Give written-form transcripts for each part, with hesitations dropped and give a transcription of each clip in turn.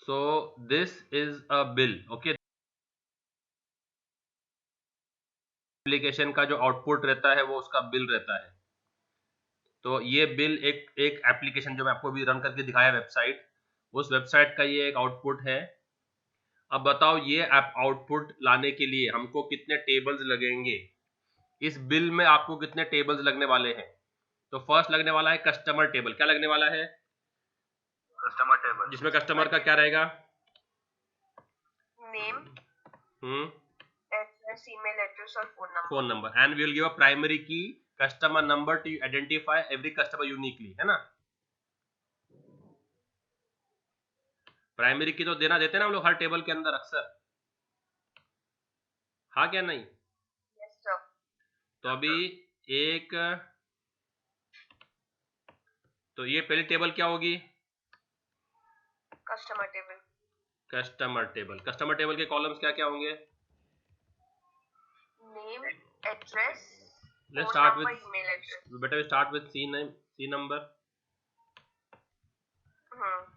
So this is a bill. Okay, application का जो output रहता है वो उसका बिल रहता है। तो ये बिल एक एप्लीकेशन जो मैं आपको भी रन करके दिखाया वेबसाइट, उस वेबसाइट का ये एक आउटपुट है। अब बताओ ये आउटपुट लाने के लिए हमको कितने टेबल्स लगेंगे, इस बिल में आपको कितने टेबल्स लगने वाले हैं। तो फर्स्ट लगने वाला है कस्टमर टेबल। क्या लगने वाला है? कस्टमर टेबल, जिसमें कस्टमर का क्या रहेगा? नेम, एड्रेस, ईमेल एड्रेस और phone number. And we will give a primary key customer number to identify every customer uniquely, है ना। प्राइमरी की तो देते हैं ना हम लोग हर टेबल के अंदर अक्सर, हाँ क्या नहीं? yes, sir. तो अभी एक, तो ये पहली टेबल क्या होगी? Customer table. कस्टमर टेबल के कॉलम्स क्या क्या होंगे? Name, address, let's start with, email address. बेटा we start with C name, C number.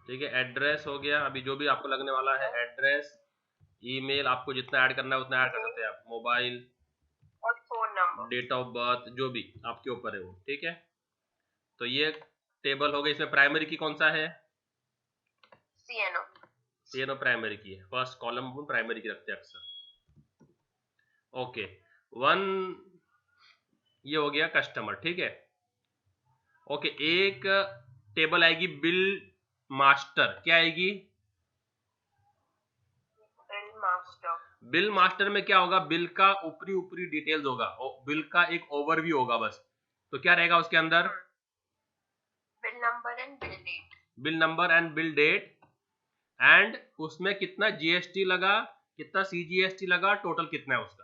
ठीक है, एड्रेस हो गया। अभी जो भी आपको लगने वाला है, एड्रेस, ईमेल, आपको जितना ऐड करना है उतना ऐड कर सकते हैं आप, मोबाइल और phone number, date of birth, जो भी आपके ऊपर है वो। ठीक है, तो ये टेबल हो गई। इसमें प्राइमरी की कौन सा है? सीएनओ प्राइमरी की है। फर्स्ट कॉलम प्राइमरी की रखते हैं अक्सर। ओके, वन, ये हो गया कस्टमर। ठीक है, ओके, एक टेबल आएगी बिल मास्टर। क्या आएगी? बिल मास्टर में क्या होगा? बिल का ऊपरी डिटेल्स होगा, बिल का एक ओवरव्यू होगा बस। तो क्या रहेगा उसके अंदर? Bill number and bill date, bill number and bill date, and उसमें कितना जीएसटी लगा, कितना सीजीएसटी लगा, टोटल कितना है उसका।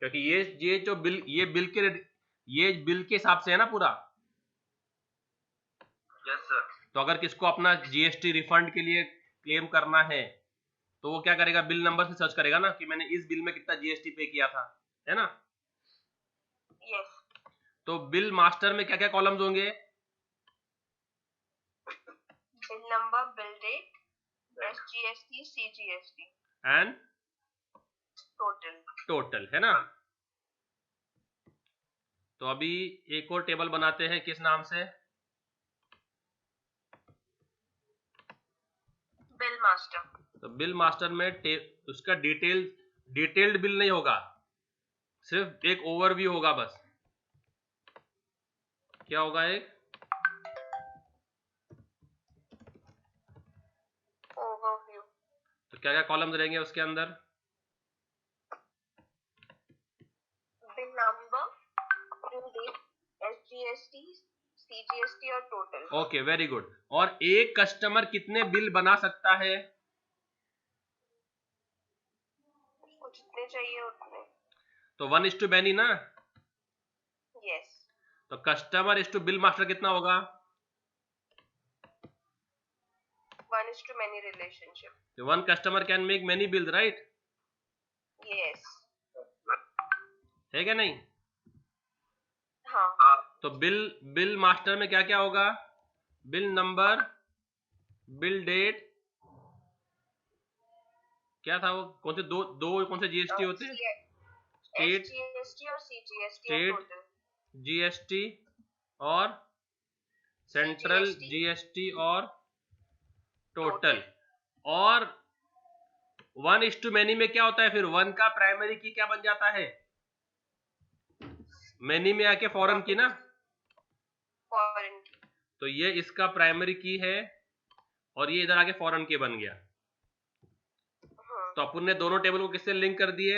क्योंकि ये जो बिल, ये बिल के हिसाब से है ना पूरा। Yes sir. तो अगर किसको अपना जीएसटी रिफंड के लिए क्लेम करना है तो वो क्या करेगा? बिल नंबर से सर्च करेगा ना कि मैंने इस बिल में कितना जीएसटी पे किया था, है ना। यस। तो बिल मास्टर में क्या क्या कॉलम्स होंगे? Bill number, bill date, SGST, CGST and total, है ना। तो अभी एक और टेबल बनाते हैं, किस नाम से? Bill master. तो बिल मास्टर में उसका डिटेल्ड बिल नहीं होगा, सिर्फ एक ओवरव्यू होगा बस। क्या होगा? एक ओवरव्यू। तो क्या क्या कॉलम्स रहेंगे उसके अंदर? Bill number, bill date, SGST, CGST और टोटल। Okay, very good. और एक कस्टमर कितने बिल बना सकता है? उसको जितने चाहिए उतने। तो 1:many ना। यस। तो customer is to bill master कितना होगा? 1:many relationship. So one customer can make many bills, right? Yes. है क्या नहीं? हाँ। तो बिल मास्टर में क्या क्या होगा? बिल नंबर, बिल डेट, क्या था वो, कौन से दो कौन से जीएसटी होते हैं? स्टेट जीएसटी और सीजीएसटी, स्टेट जीएसटी और सेंट्रल जीएसटी और टोटल। और 1:many में क्या होता है फिर? 1 का प्राइमरी की क्या बन जाता है? मैनी में आके फॉरेन की ना। फॉरेन की। तो ये इसका प्राइमरी की है और ये इधर आके फॉरेन की बन गया। तो अपन ने दोनों टेबल को किससे लिंक कर दिए?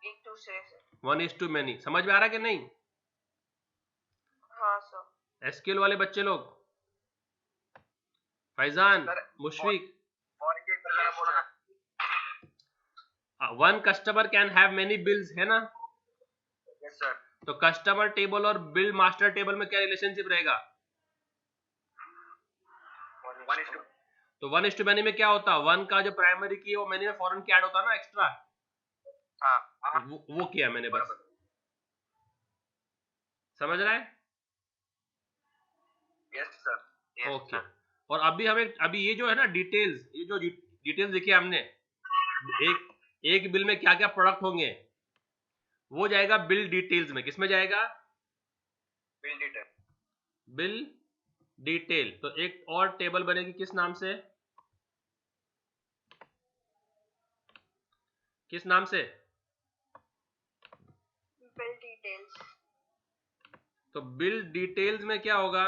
एक दूसरे से। 1:many। समझ में आ रहा है कि नहीं? हाँ सर। एसक्यूएल वाले बच्चे लोग, Faizan, Mushfiq, one customer can have many bills, है ना। Yes sir. तो कस्टमर टेबल और बिल मास्टर टेबल में क्या रिलेशनशिप रहेगा? तो 1:many में क्या होता? 1 का जो प्राइमरी की है वो मैनी में फॉरेन की ऐड होता ना एक्स्ट्रा। हाँ। वो किया मैंने बस। समझ रहा है? ओके और अभी ये जो है ना डिटेल्स, ये जो डिटेल्स देखिए हमने, एक बिल में क्या क्या प्रोडक्ट होंगे वो जाएगा बिल डिटेल्स में। किसमें जाएगा? Bill detail. तो एक और टेबल बनेगी किस नाम से? किस नाम से? Bill details. तो बिल डिटेल्स में क्या होगा?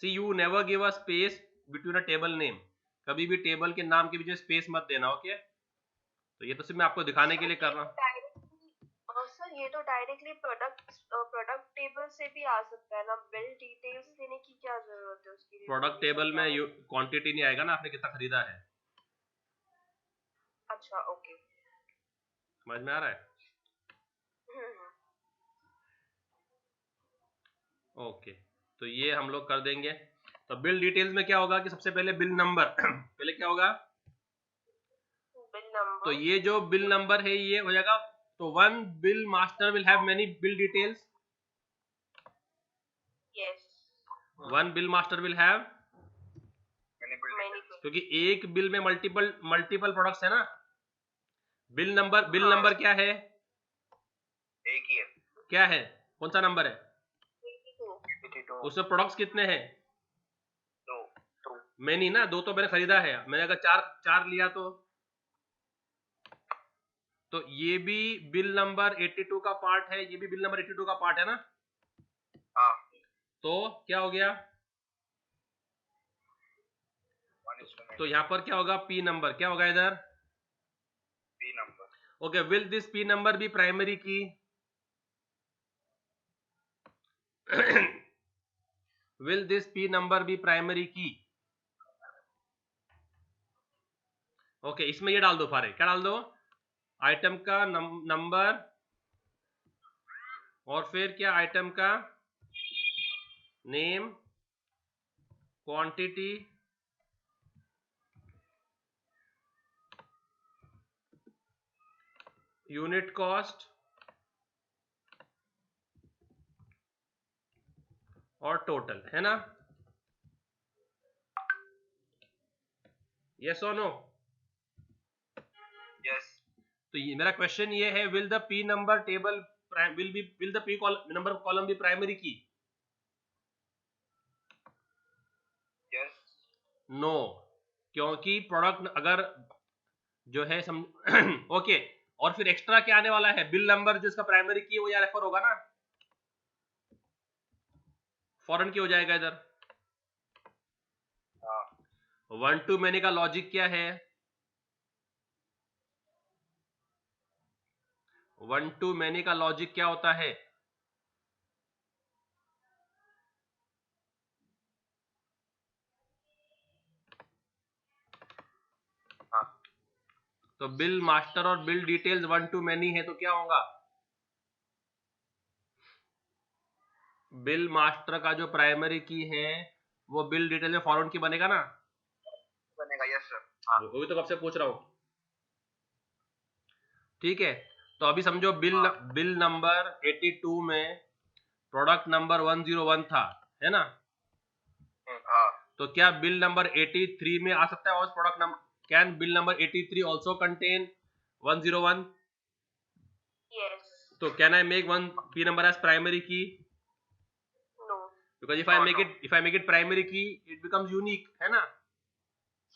See you never give a space between a table name. कभी भी टेबल के नाम के बीच में स्पेस मत देना। ओके तो ये तो सिर्फ मैं आपको दिखाने के लिए कर रहा हूँ। सर ये तो डायरेक्टली प्रोडक्ट टेबल से भी आ सकता है ना, बिल डिटेल्स देने की क्या जरूरत है उसके लिए? प्रोडक्ट टेबल में क्वांटिटी नहीं आएगा ना, आपने कितना खरीदा है। अच्छा ओके, समझ में आ रहा है? ओके तो ये हम लोग कर देंगे। तो बिल डिटेल्स में क्या होगा कि सबसे पहले बिल नंबर पहले क्या होगा? Bill number. तो ये जो बिल नंबर है ये हो जाएगा। तो one bill master will have many bill details. Yes, one bill master will have many क्योंकि एक बिल में मल्टीपल प्रोडक्ट्स है ना। बिल नंबर क्या है? एक ही है। क्या है? कौन सा नंबर है? 82। उसमें प्रोडक्ट्स कितने हैं? दो। मैनी ना, दो तो मैंने खरीदा है। मैंने अगर चार लिया तो ये भी बिल नंबर 82 का पार्ट है, ये भी बिल नंबर 82 का पार्ट है ना। हाँ। तो क्या हो गया? तो यहाँ पर क्या होगा? P number. क्या होगा इधर? P number. Okay will this P number be primary key? Will this P number be primary key? Okay इसमें ये डाल दो फारे। क्या डाल दो? आइटम का नंबर और फिर क्या? आइटम का नेम, क्वांटिटी, यूनिट कॉस्ट और टोटल, है ना? यस और नो? यस। तो ये मेरा क्वेश्चन ये है, will the P number table will the P number column be primary key? Yes. No, क्योंकि प्रोडक्ट अगर जो है ओके और फिर एक्स्ट्रा क्या आने वाला है? बिल नंबर जो इसका प्राइमरी की वो यहाँ रेफर होगा ना, फॉरन की हो जाएगा इधर। वन टू मैनी का लॉजिक क्या है? वन टू मैनी का लॉजिक क्या होता है? तो बिल मास्टर और bill details one two many है तो क्या होगा? बिल मास्टर का जो प्राइमरी की है वो बिल डिटेल में फॉरवर्ड की बनेगा ना? बनेगा। Yes sir. वो भी तो कब से पूछ रहा हूं। ठीक है तो अभी समझो बिल नंबर 82 में प्रोडक्ट नंबर 101 था, है ना? तो क्या बिल नंबर 83 में आ सकता है? और product number can bill number 83 also contain 101? Yes. तो can I make one P number as primary key? No. Because if I make it primary key it becomes unique, है ना?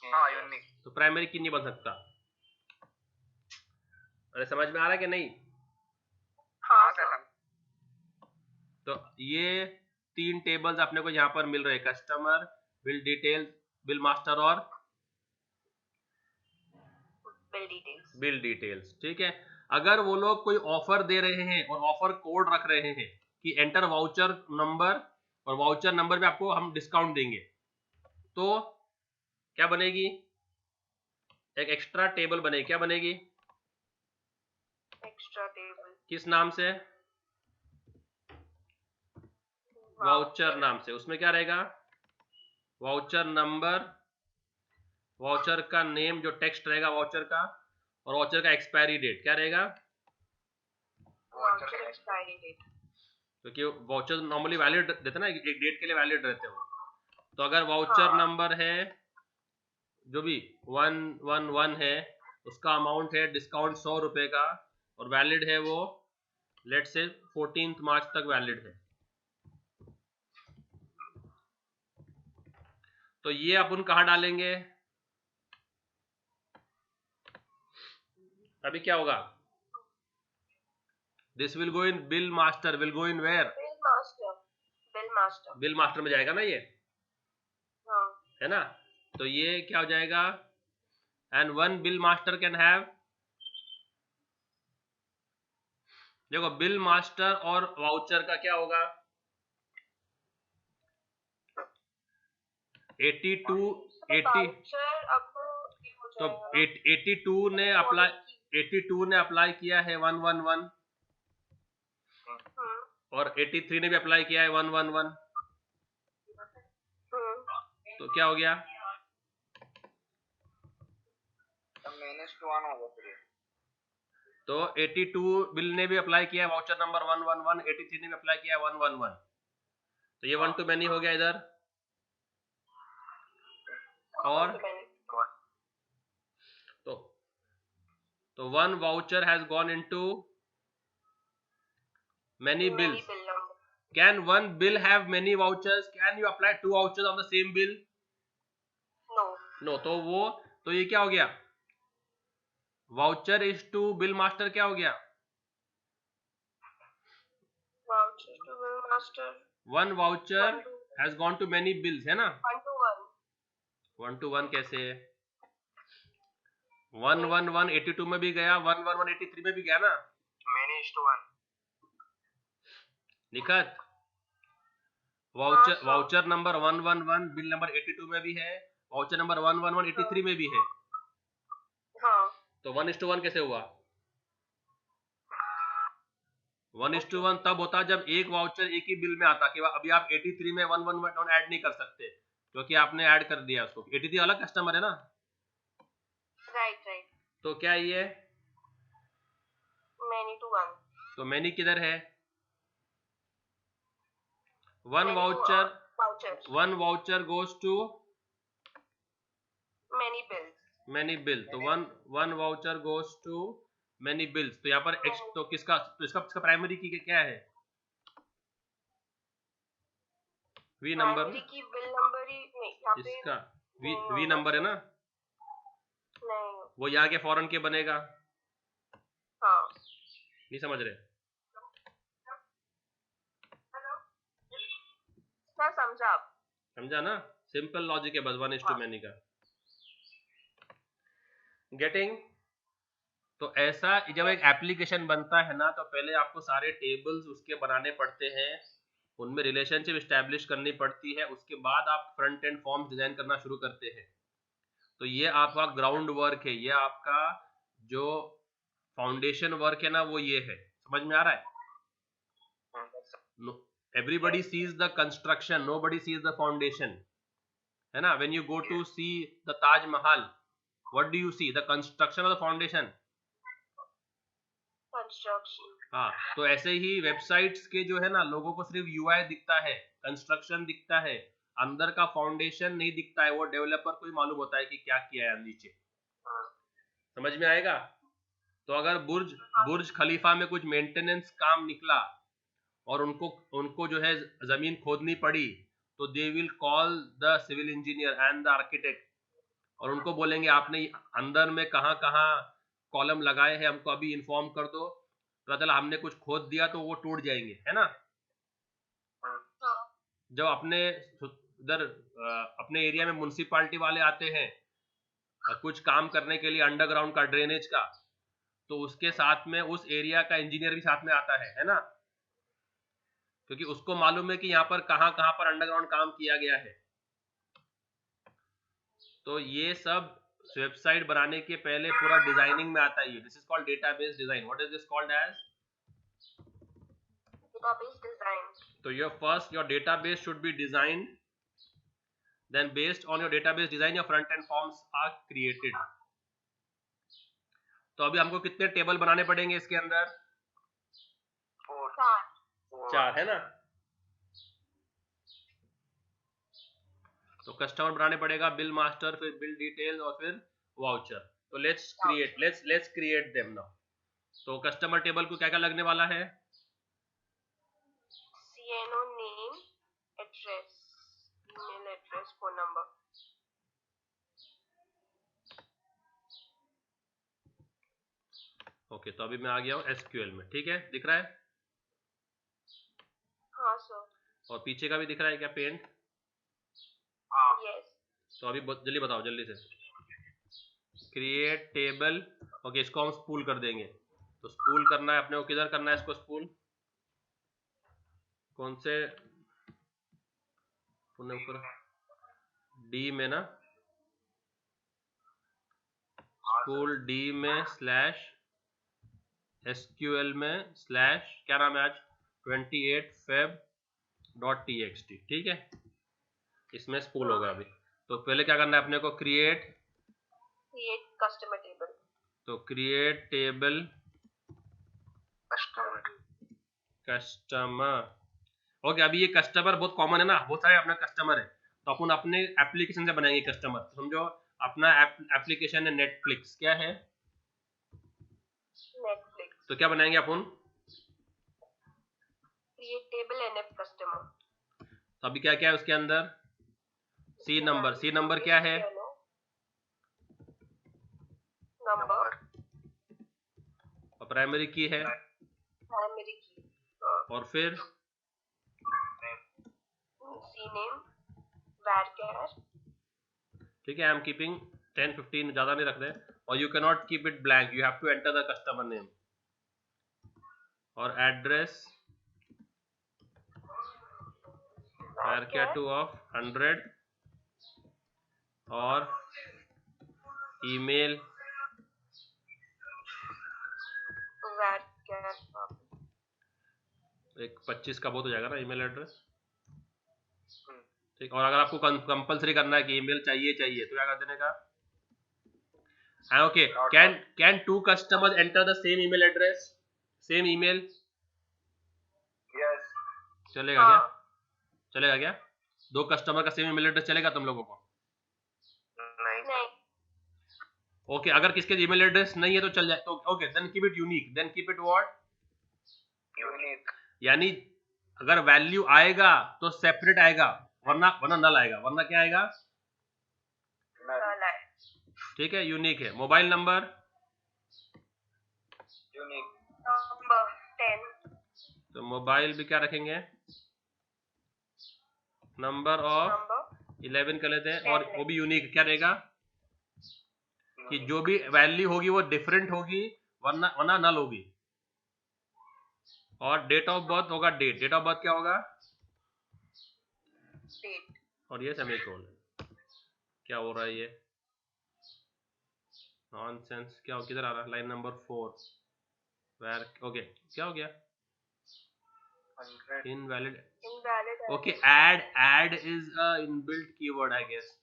हाँ यूनिक। तो primary की नहीं बन सकता। अरे समझ में आ रहा है कि नहीं? हाँ सर। तो ये तीन टेबल्स अपने को यहाँ पर मिल रहे हैं, customer, bill details, bill master और बिल डिटेल्स। ठीक है अगर वो लोग कोई ऑफर दे रहे हैं और ऑफर कोड रख रहे हैं कि एंटर वाउचर नंबर और वाउचर नंबर में आपको हम डिस्काउंट देंगे, तो क्या बनेगी? एक एक्स्ट्रा टेबल बनेगी। क्या बनेगी? Extra table. किस नाम से? वाउचर नाम से। उसमें क्या रहेगा? वाउचर नंबर, वाउचर का नेम जो टेक्स्ट रहेगा वाउचर का, और वाउचर का एक्सपायरी डेट। क्या रहेगा? Voucher expiry date. क्योंकि वाउचर नॉर्मली वैलिड देते ना, एक डेट के लिए वैलिड रहते हो। तो अगर वाउचर हाँ। नंबर है जो भी 111 है, उसका अमाउंट है डिस्काउंट 100 रुपए का, और वैलिड है वो लेट से 14 मार्च तक वैलिड है। तो ये अपन कहाँ डालेंगे? अभी क्या होगा? This will go in bill master, will go in where? Bill master. Bill master. Bill master में जाएगा ना ये, हाँ। है ना? तो ये क्या हो जाएगा? And one bill master can have, देखो बिल मास्टर और वाउचर का क्या होगा? 82 80, वाउचर अब ये हो तो जाएगा 82 ने अप्लाई, 82 ने अप्लाई किया है 111, और 83 ने भी अप्लाई किया है 111, तो क्या हो गया? -1 होगा फिर। तो 82 बिल ने भी अप्लाई किया है वाउचर नंबर 111, 83 ने भी अप्लाई किया है 111, तो ये 1 टू मैनी हो गया इधर। और तो one voucher has gone into many bills. Can one bill have many vouchers? Can you apply 2 vouchers on the same bill? No. तो ये क्या हो गया? Voucher is to bill master क्या हो गया? One voucher has gone to many bills, है ना? 1 to 1 कैसे? 111 82 में भी गया, 111 83 में भी गया ना? -1 Nikhat, voucher number 111 bill number 82 में भी है, वाउचर नंबर 111 83 में भी है। तो 1:1 कैसे हुआ? 1:1 तब होता जब एक वाउचर एक ही बिल में आता, कि अभी आप 83 में 111 ऐड नहीं कर सकते क्योंकि आपने ऐड कर दिया उसको। 83 अलग कस्टमर है ना? राइट। तो क्या ये many to 1? तो मैनी किधर है? One voucher goes to many bill, तो one voucher goes to many bills। तो यहाँ पर तो किसका, तो इसका प्राइमरी की क्या है? वी नंबर की बिल नंबर ही नहीं, यहाँ पे इसका वी नंबर है ना? नहीं, वो यहाँ के फॉरन के बनेगा। हाँ। नहीं समझ रहे? समझा ना? सिंपल लॉजिक है बस, 1:1 मैनी का। गेटिंग? तो ऐसा जब एक एप्लीकेशन बनता है ना, तो पहले आपको सारे टेबल्स उसके बनाने पड़ते हैं, उनमें रिलेशनशिप स्टैब्लिश करनी पड़ती है, उसके बाद आप फ्रंट एंड फॉर्म्स डिजाइन करना शुरू करते हैं। तो ये आपका ग्राउंड वर्क है, ये आपका जो फाउंडेशन वर्क है ना, वो ये है। समझ में आ रहा है? Everybody sees the construction, nobody sees the foundation, है ना? When you go to see the Taj Mahal, what do you see, the construction और द फाउंडेशन? कंस्ट्रक्शन। हाँ, तो ऐसे ही वेबसाइट्स के जो है ना, लोगों को सिर्फ यूआई दिखता है, कंस्ट्रक्शन दिखता है, अंदर का फाउंडेशन नहीं दिखता है। वो डेवलपर को ही मालूम होता है कि क्या किया है नीचे। समझ में आएगा? तो अगर बुर्ज खलीफा में कुछ मेंटेनेंस काम निकला और उनको जो है जमीन खोदनी पड़ी, तो they will call the civil engineer and the architect, और उनको बोलेंगे आपने अंदर में कहाँ कॉलम लगाए हैं, हमको अभी इन्फॉर्म कर दो। पता चला हमने कुछ खोद दिया तो वो टूट जाएंगे, है ना? जब अपने इधर अपने एरिया में म्युनिसिपालिटी वाले आते हैं कुछ काम करने के लिए अंडरग्राउंड का, ड्रेनेज का, तो उसके साथ में उस एरिया का इंजीनियर भी साथ में आता है ना? क्योंकि उसको मालूम है कि यहाँ पर कहाँ पर अंडरग्राउंड काम किया गया है। तो ये सब वेबसाइट बनाने के पहले पूरा डिजाइनिंग में आता है। This is called database design. What is this called as? Database design. तो your database should be designed, then based on your database design your front end forms are created। तो अभी हमको कितने टेबल बनाने पड़ेंगे इसके अंदर? 4 है ना? तो कस्टमर बनाने पड़ेगा बिल मास्टर, फिर बिल डिटेल और फिर वाउचर। तो लेट्स क्रिएट देम नाउ। तो कस्टमर टेबल को क्या क्या लगने वाला है? CNO name, address, email address, phone number. Okay, तो अभी मैं आ गया हूँ SQL में, ठीक है, दिख रहा है? हाँ सर। और पीछे का भी दिख रहा है क्या पेंट? यस। तो अभी जल्दी बताओ, जल्दी से। Create table. ओके, इसको हम स्पूल कर देंगे। तो स्पूल करना है अपने को, किधर करना है इसको स्पूल? कौन से? ऊपर डी में ना, स्पूल डी में स्लैश SQL में स्लैश क्या नाम है आज, 28feb.txt, ठीक है, इसमें स्पूल होगा अभी। तो पहले क्या करना है अपने को? Create customer table. तो क्रिएट टेबल कस्टमर। ओके, अभी ये कस्टमर बहुत कॉमन है ना, बहुत सारे अपना कस्टमर है, तो अपन अपने एप्लीकेशन से बनाएंगे कस्टमर। समझो अपना एप्लीकेशन है नेटफ्लिक्स, क्या है? नेटफ्लिक्स। तो क्या बनाएंगे अपन? Create table NF customer. तो अभी क्या क्या है उसके अंदर? सी नंबर क्या है? नंबर। और प्राइमरी की है, प्राइमरी की। और फिर सी नेम, varchar। ठीक है, आई एम कीपिंग 10-15, ज्यादा नहीं रख रहे। और you can not keep it blank, you have to enter the customer name. और एड्रेस varchar 2 of 100, और ईमेल varchar एक 25 का बहुत हो जाएगा ना ईमेल एड्रेस, ठीक। और अगर आपको कंपलसरी करना है कि ईमेल चाहिए तो क्या कर देने का? Okay, can 2 customers enter the same email address, same email? Yes. चलेगा क्या? चलेगा क्या? 2 कस्टमर का सेम ईमेल एड्रेस चलेगा तुम लोगों को? नहीं। ओके, अगर किसके ईमेल एड्रेस नहीं है तो चल जाए, तो okay, then keep it unique, then keep it what? Unique. यानी अगर वैल्यू आएगा तो सेपरेट आएगा, वरना नल आएगा, वरना क्या आएगा? नल है। ठीक है, यूनिक है। Mobile number unique. नंबर 10। तो मोबाइल भी क्या रखेंगे? नंबर ऑफ 11 कर लेते हैं, और वो भी यूनिक क्या रहेगा? कि जो भी वैल्यू होगी वो डिफरेंट होगी, वरना नल होगी। और डेट ऑफ बर्थ होगा डेट ऑफ बर्थ क्या होगा? डेट। और ये सेमीकोलन। क्या हो रहा है ये? नॉनसेंस, क्या हो, किधर आ रहा है? लाइन नंबर 4 वेर, ओके, क्या हो गया? Invalid. Okay, add is a inbuilt keyword I guess.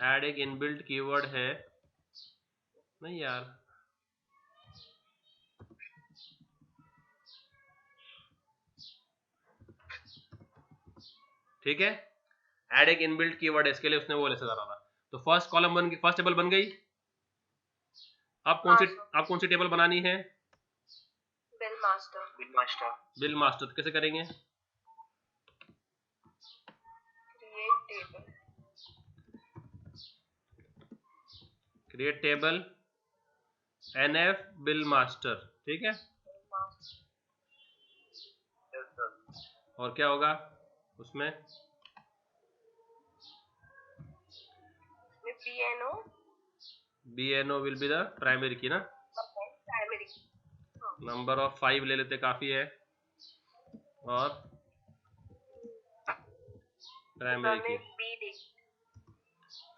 Add एक इनबिल्ट कीवर्ड है नहीं यार? ठीक है, ऐड एक इनबिल्ट कीवर्ड है, इसके लिए उसने वो लेसे डाला था। तो फर्स्ट कॉलम बन गई, फर्स्ट टेबल बन गई। अब कौन सी टेबल बनानी है? Bill master. बिल मास्टर कैसे करेंगे? Create table NF bill master, ठीक है। और क्या होगा उसमें? BNO will be the primary की ना। प्राइमरी। नंबर ऑफ 5 ले लेते, काफी है। और प्राइमरी की,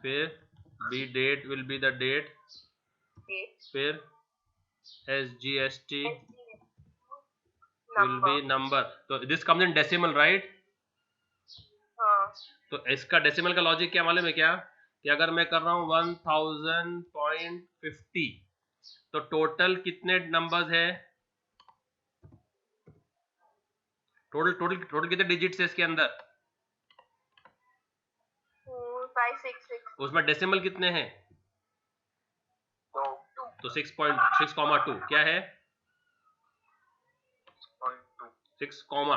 फिर B date will be the date, फिर SGST विल बी नंबर। तो this comes in decimal, right? तो इसका डेसिमल का लॉजिक क्या मालूम है क्या? कि अगर मैं कर रहा हूँ 1000.50, तो टोटल कितने नंबर्स है? टोटल कितने डिजिट्स है इसके अंदर? उसमें डेसिमल कितने हैं? 2 तो 6.6,2 क्या है? 6.2 6 कॉमा,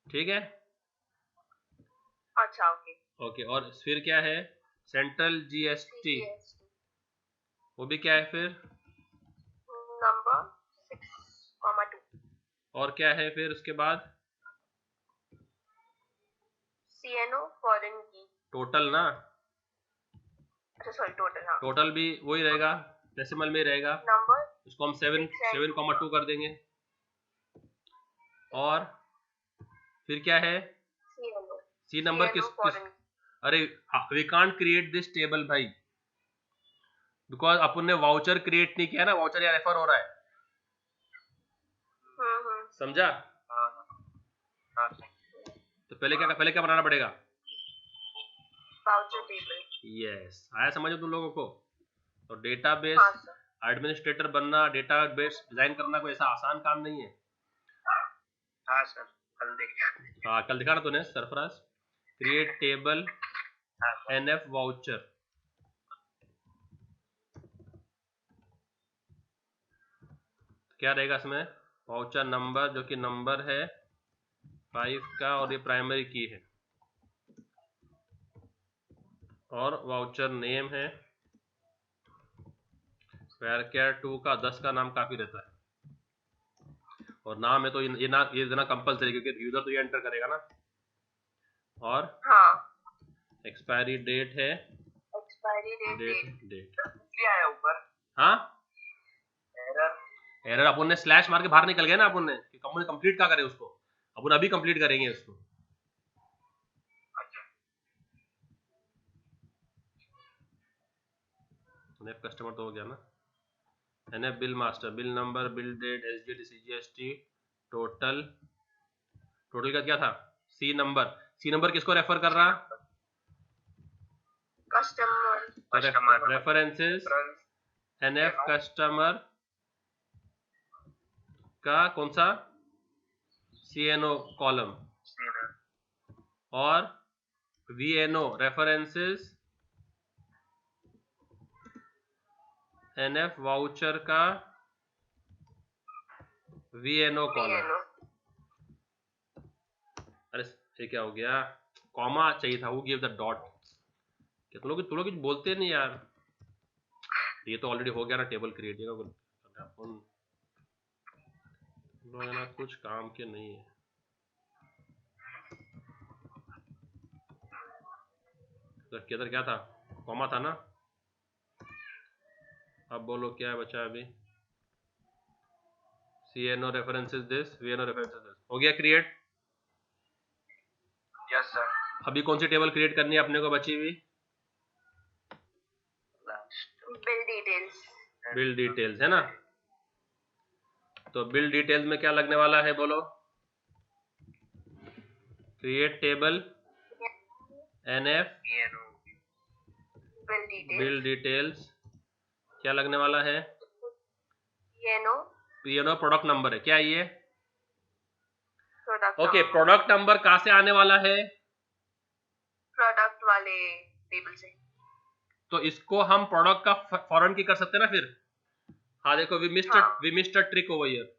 ठीक है। अच्छा ओके। ओके, और फिर क्या है? सेंट्रल जीएसटी, वो भी क्या है फिर? नंबर 6,2। और क्या है फिर उसके बाद? CNO फॉरेन की। टोटल ना, अच्छा सॉरी टोटल, हाँ। टोटल भी वही रहेगा, डेसिमल में रहेगा। नंबर इसको हम 7.2 कर देंगे। और फिर क्या है? CNO सी नंबर किस फॉरेन की। अरे we can't create this table भाई, बिकॉज अपन ने वाउचर क्रिएट नहीं किया ना, वाउचर या रेफर हो रहा है, समझा? हाँ तो पहले क्या बनाना पड़ेगा? Voucher table. यस, आया समझ तुम लोगों को? तो डेटाबेस हाँ सर। एडमिनिस्ट्रेटर बनना, डेटाबेस डिजाइन करना कोई ऐसा आसान काम नहीं है। हाँ सर, कल देखा। हाँ, कल दिखा ना तूने Sarfaraz. Create table NF voucher, क्या रहेगा इसमें? वाउचर नंबर, जो कि नंबर है 5 का, और ये प्राइमरी की है, और वाउचर नेम है वेरकेयर 2 का 10 का नाम काफी रहता है, और नाम है तो ये देना कंपलसरी, क्योंकि यूजर तो ये एंटर करेगा ना। और हाँ, एक्सपायरी डेट है, एक्सपायरी डेट। डेट इसलिए आया ऊपर हाँ, एरर। अपन ने स्लैश मार के बाहर निकल गया ना, अपन ने कि कंप्लीट क्या करे उसको, अपन अभी कंप्लीट करेंगे उसको। अच्छा, एनएफ कस्टमर तो हो गया ना। NF bill master, bill number, bill date, SGT, CGST, total का क्या था? सी नंबर किसको रेफर कर रहा? कस्टमर। रेफरेंसेस एनएफ कस्टमर का कौन सा? सीएनओ कॉलम, और वीएनओ रेफरेंसेस एनएफ वाउचर का वीएनओ कॉलम। अरे ये क्या हो गया? कॉमा चाहिए था, वो गिव द डॉट। क्या तुम लोग कुछ बोलते नहीं यार? ये तो ऑलरेडी हो गया ना टेबल क्रिएट, अपन लोग ना कुछ काम के नहीं है। किधर क्या था? कॉमा था ना। अब बोलो क्या बचा अभी? CNO references this, VNO references this, हो गया क्रिएट? Yes sir. अभी कौन सी टेबल क्रिएट करनी है अपने को बची हुई? बिल डिटेल्स है ना। तो बिल डिटेल्स में क्या लगने वाला है बोलो? Create table NF bill details, क्या लगने वाला है? पीएनओ प्रोडक्ट नंबर है क्या ये? ओके, प्रोडक्ट नंबर कहाँ से आने वाला है? प्रोडक्ट वाले टेबल से। तो इसको हम प्रोडक्ट का फॉरन की कर सकते हैं ना फिर। हाँ देखो, we missed a trick over here,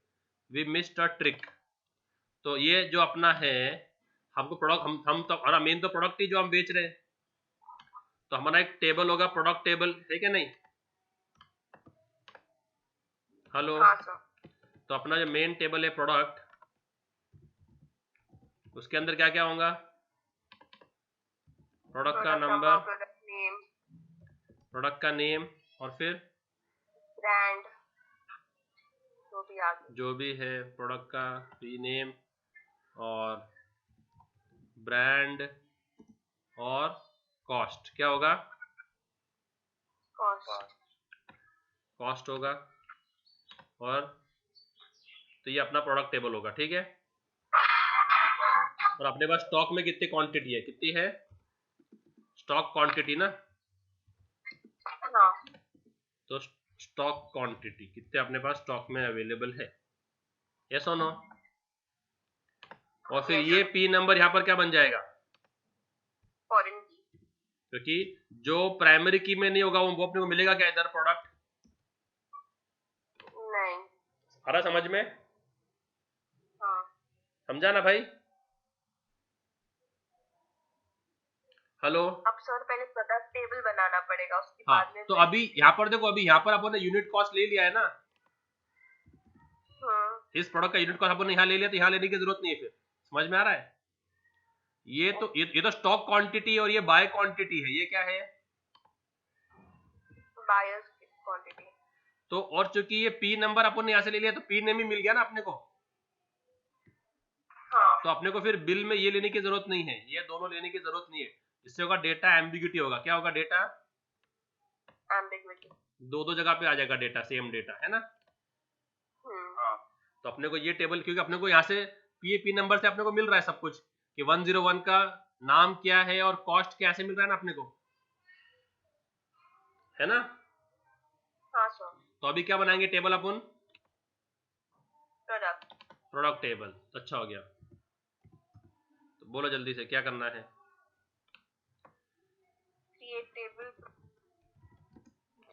we missed a trick. तो ये जो अपना है, हमको प्रोडक्ट हम तो हमारा मेन तो प्रोडक्ट ही जो हम बेच रहे हैं, तो हमारा एक टेबल होगा, प्रोडक्ट टेबल है क्या नहीं? हेलो। हाँ सर। तो अपना जो मेन टेबल है प्रोडक्ट, उसके अंदर क्या क्या होगा? प्रोडक्ट का नंबर, प्रोडक्ट का नेम, और फिर ब्रांड, जो भी है प्रोडक्ट का नेम और ब्रांड और कॉस्ट। क्या होगा? कॉस्ट होगा। और तो ये अपना प्रोडक्ट टेबल होगा, ठीक है। और अपने पास स्टॉक में कितनी क्वांटिटी है, कितनी है स्टॉक क्वांटिटी ना? तो स्टॉक क्वांटिटी कितने अपने पास स्टॉक में अवेलेबल है, यस और नो? और फिर ये पी नंबर यहाँ पर क्या बन जाएगा? फॉरेन की। क्योंकि जो प्राइमरी की में नहीं होगा वो अपने को मिलेगा क्या इधर प्रोडक्ट? नहीं। आ रहा समझ में? हाँ। समझा ना भाई? हेलो। अब सर पहले प्रोडक्ट टेबल बनाना पड़ेगा, उसके हाँ, बाद में तो अभी यहाँ पर देखो, अभी यहाँ पर अपन ने यूनिट कॉस्ट ले लिया है ना, इस प्रोडक्ट का यूनिट कॉस्ट अपन ने यहाँ ले लिया, तो यहाँ लेने की जरूरत नहीं है। फिर समझ में आ रहा है? ये तो स्टॉक क्वांटिटी और ये बाय क्वांटिटी है। ये क्या है? Buyers quantity. तो और चूंकि ये पी नंबर अपन ने यहाँ से ले लिया, तो पी नेम ही मिल गया ना अपने को। हाँ। तो अपने को फिर बिल में ये लेने की जरूरत नहीं है, ये दोनों लेने की जरूरत नहीं है। इससे होगा डेटा एम्बिग्यूटी होगा। क्या होगा? Data ambiguity. दो जगह पे आ जाएगा डेटा, सेम डेटा है ना। हाँ तो अपने को ये टेबल, क्योंकि अपने को यहाँ से पी नंबर से अपने को मिल रहा है सब कुछ कि 101 का नाम क्या है और कॉस्ट कैसे मिल रहा है ना अपने को, है ना। हाँ सर। तो अभी क्या बनाएंगे टेबल अपन? Product table. अच्छा हो गया। तो बोलो जल्दी से क्या करना है?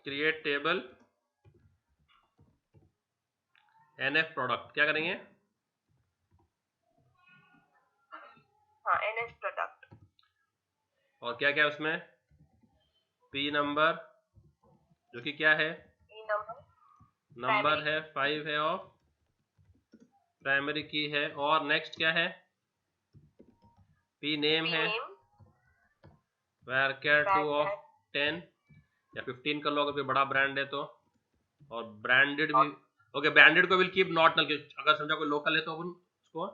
Create table NF product. क्या करेंगे? हाँ, एनएफ प्रोडक्ट। और क्या क्या उसमें? पी नंबर, जो कि क्या है? नंबर है, 5 है, ऑफ प्राइमरी की है। और नेक्स्ट क्या है? पी नेम है, varchar 2 ऑफ 10 या 15 कर लो अगर कोई बड़ा ब्रांड है तो। और ब्रांडेड भी, ओके, ब्रांडेड को विल कीप नॉट नल। अगर समझा कोई लोकल है तो अपन उसको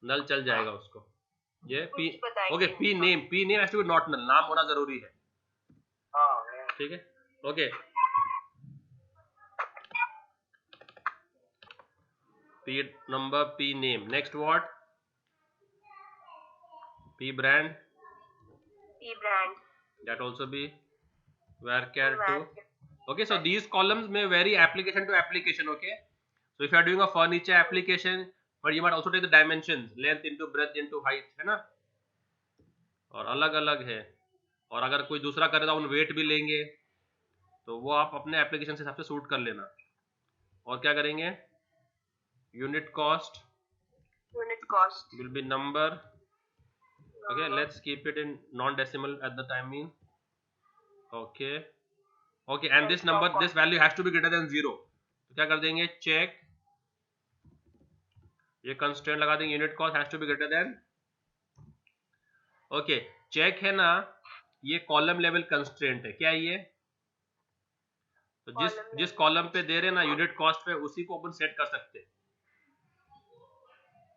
नल चल जाएगा उसको। ये P, okay, P name has to be not null, नाम होना जरूरी है। ठीक है, okay. P number, P name, next what? P brand, that also be varchar 2. Okay, so these columns may vary application to application. Okay, so if you are doing a furniture application, but you might also take the dimensions, length into breadth into height, है ना, और अलग अलग है। और अगर कोई दूसरा करे तो उन वेट भी लेंगे, तो वो आप अपने एप्लीकेशन से हिसाब से सूट कर लेना। और क्या करेंगे? Unit cost will be number. Okay, let's keep it in non-decimal at the time mean. Okay, and this number, this value has to be greater than 0. तो क्या कर देंगे? चेक, ये कंस्ट्रेंट लगा देंगे, unit cost has to be greater than. Okay, check है ना, ये कॉलम लेवल कंस्ट्रेंट है। क्या ये? तो जिस कॉलम पे दे रहे ना यूनिट कॉस्ट पे, उसी को अपन सेट कर सकते।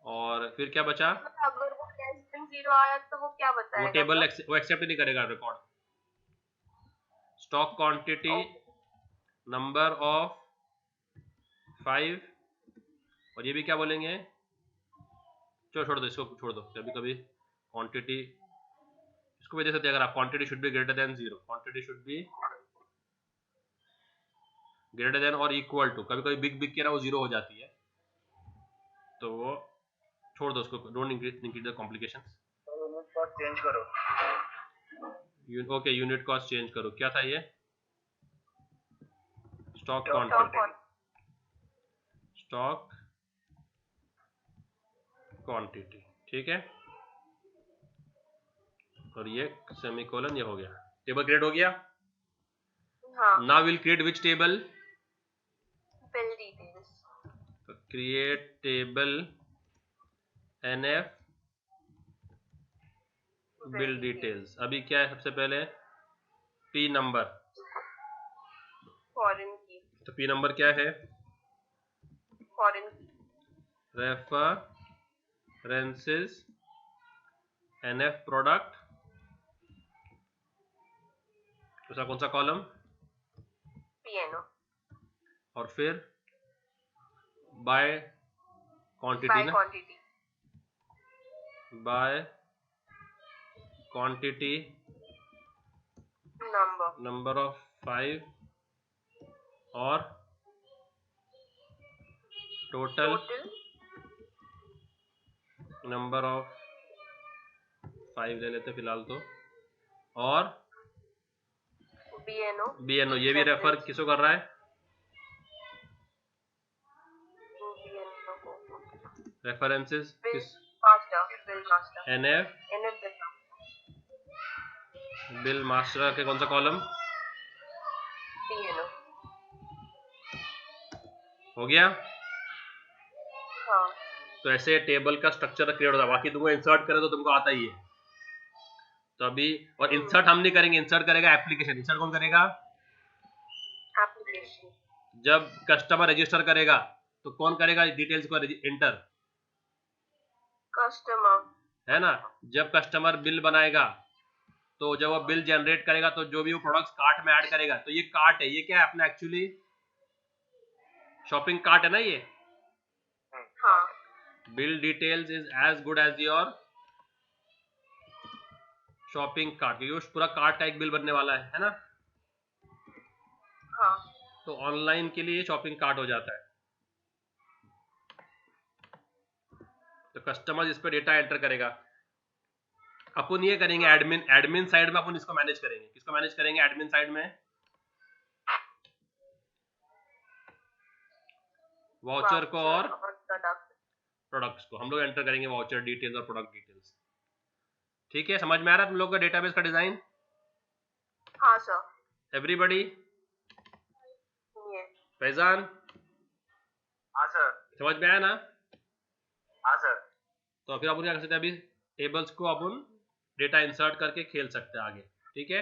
और फिर क्या बचा? अगर वो लेस देन 0 आया तो वो क्या बताएगा? वो टेबल वो एक्सेप्ट नहीं करेगा record. Stock quantity, number of 5, और ये भी क्या बोलेंगे? चलो छोड़ दो, इसको छोड़ दो। कभी कभी क्वांटिटी इसको भी दे सकते हैं। अगर आप quantity should be greater then 0, quantity should be greater then और इक्वल टू। कभी कभी बिग के ना वो 0 हो जाती है, तो वो छोड़ दो उसको। Don't increase the complications. Unit cost change करो। ओके, यूनिट कॉस्ट चेंज करो। क्या था ये? स्टॉक क्वांटिटी, स्टॉक क्वांटिटी, ठीक है। और ये सेमीकोलन, ये हो गया। टेबल क्रिएट हो गया। Now will create which table? Bill details. तो create table NF bill details. अभी क्या है? सबसे पहले पी नंबर, फॉरेन की। तो पी नंबर क्या है? फॉरेन की। रेफरेंसेस एनएफ प्रोडक्ट, दूसरा कौन सा कॉलम? पीएनओ। और फिर बाय क्वांटिटी ना, बाय क्वांटिटी नंबर ऑफ 5 और टोटल नंबर ऑफ 5 ले लेते फिलहाल तो। और BNO ये भी रेफर किसको कर रहा है? BNO को रेफरेंसेस किस? NF बिल मास्टर के कौन सा कॉलम? BNO हो गया। हाँ तो ऐसे टेबल का स्ट्रक्चर क्रिएट होता है। बाकी तुमको इंसर्ट करे तो तुमको आता ही है। तो अभी और इंसर्ट हम नहीं करेंगे, इंसर्ट करेगा एप्लीकेशन। इंसर्ट कौन करेगा? एप्लीकेशन। जब कस्टमर रजिस्टर करेगा तो कौन करेगा डिटेल्स को एंटर? कस्टमर है ना। जब कस्टमर बिल बनाएगा तो जब वो बिल जनरेट करेगा तो जो भी वो प्रोडक्ट्स कार्ट में ऐड करेगा, तो ये कार्ट है, ये क्या है अपना एक्चुअली शॉपिंग कार्ट है ना ये। हाँ bill details is as good as your shopping cart, क्योंकि उस पूरा कार्ट का एक बिल बनने वाला है ना। हाँ तो ऑनलाइन के लिए शॉपिंग कार्ट हो जाता है। तो कस्टमर इस पर डेटा एंटर करेगा। अपन ये करेंगे एडमिन साइड में अपन इसको मैनेज करेंगे। किसको मैनेज करेंगे एडमिन साइड में? वाउचर को और प्रोडक्ट्स को हम लोग एंटर करेंगे, वाउचर डिटेल्स और प्रोडक्ट डिटेल्स। ठीक है, समझ में आ रहा है तुम लोग का डेटाबेस का डिजाइन? हाँ सर। एवरीबॉडी? फैजान? हाँ सर। समझ में आया ना? हाँ सर। तो फिर अपन क्या कर सकते हैं, अभी टेबल्स को अपन डेटा इंसर्ट करके खेल सकते हैं आगे। ठीक है।